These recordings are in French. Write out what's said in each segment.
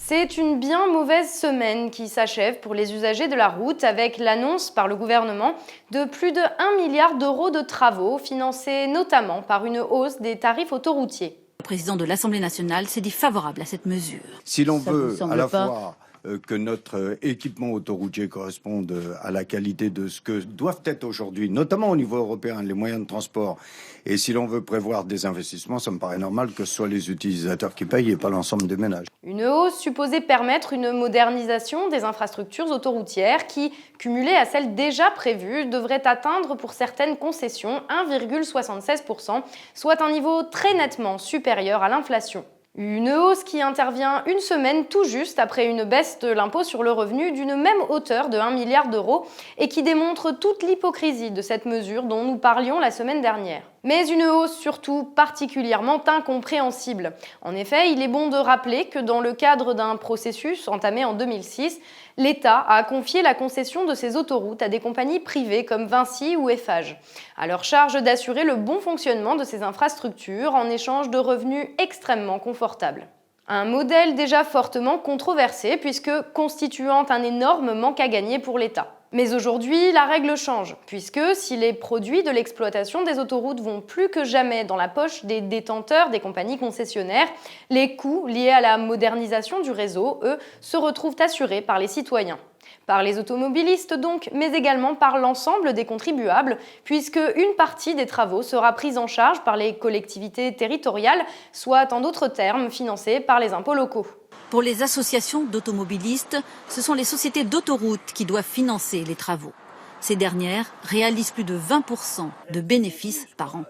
C'est une bien mauvaise semaine qui s'achève pour les usagers de la route avec l'annonce par le gouvernement de plus de 1 milliard d'euros de travaux financés notamment par une hausse des tarifs autoroutiers. Le président de l'Assemblée nationale s'est dit favorable à cette mesure. Si l'on veut à la fois que notre équipement autoroutier corresponde à la qualité de ce que doivent être aujourd'hui, notamment au niveau européen, les moyens de transport, et si l'on veut prévoir des investissements, ça me paraît normal que ce soit les utilisateurs qui payent et pas l'ensemble des ménages. Une hausse supposée permettre une modernisation des infrastructures autoroutières qui, cumulée à celles déjà prévues, devrait atteindre pour certaines concessions 1,76%, soit un niveau très nettement supérieur à l'inflation. Une hausse qui intervient une semaine tout juste après une baisse de l'impôt sur le revenu d'une même hauteur de 1 milliard d'euros et qui démontre toute l'hypocrisie de cette mesure dont nous parlions la semaine dernière. Mais une hausse surtout particulièrement incompréhensible. En effet, il est bon de rappeler que dans le cadre d'un processus entamé en 2006, l'État a confié la concession de ces autoroutes à des compagnies privées comme Vinci ou Eiffage, à leur charge d'assurer le bon fonctionnement de ces infrastructures en échange de revenus extrêmement confortables. Un modèle déjà fortement controversé puisque constituant un énorme manque à gagner pour l'État. Mais aujourd'hui, la règle change, puisque si les produits de l'exploitation des autoroutes vont plus que jamais dans la poche des détenteurs des compagnies concessionnaires, les coûts liés à la modernisation du réseau, eux, se retrouvent assurés par les citoyens. Par les automobilistes donc, mais également par l'ensemble des contribuables, puisque une partie des travaux sera prise en charge par les collectivités territoriales, soit en d'autres termes financée par les impôts locaux. Pour les associations d'automobilistes, ce sont les sociétés d'autoroutes qui doivent financer les travaux. Ces dernières réalisent plus de 20% de bénéfices par an.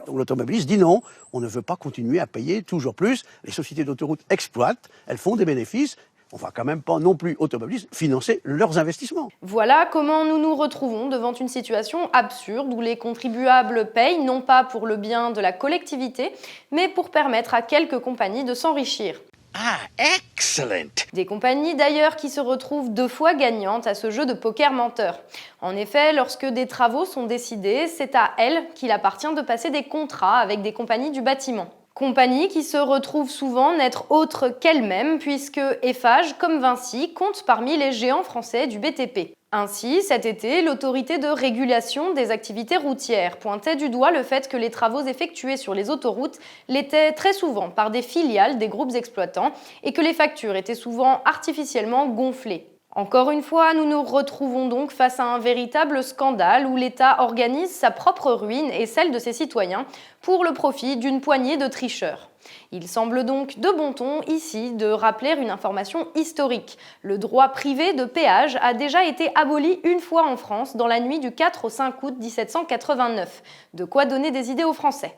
L'automobiliste dit non, on ne veut pas continuer à payer toujours plus. Les sociétés d'autoroutes exploitent, elles font des bénéfices. On ne va quand même pas non plus, automobilistes, financer leurs investissements. Voilà comment nous nous retrouvons devant une situation absurde où les contribuables payent non pas pour le bien de la collectivité, mais pour permettre à quelques compagnies de s'enrichir. Ah, excellent! Des compagnies d'ailleurs qui se retrouvent 2 fois gagnantes à ce jeu de poker menteur. En effet, lorsque des travaux sont décidés, c'est à elles qu'il appartient de passer des contrats avec des compagnies du bâtiment. Compagnies qui se retrouvent souvent n'être autres qu'elles-mêmes puisque Eiffage, comme Vinci, compte parmi les géants français du BTP. Ainsi, cet été, l'autorité de régulation des activités routières pointait du doigt le fait que les travaux effectués sur les autoroutes l'étaient très souvent par des filiales des groupes exploitants et que les factures étaient souvent artificiellement gonflées. Encore une fois, nous nous retrouvons donc face à un véritable scandale où l'État organise sa propre ruine et celle de ses citoyens pour le profit d'une poignée de tricheurs. Il semble donc de bon ton ici de rappeler une information historique. Le droit privé de péage a déjà été aboli une fois en France dans la nuit du 4 au 5 août 1789. De quoi donner des idées aux Français.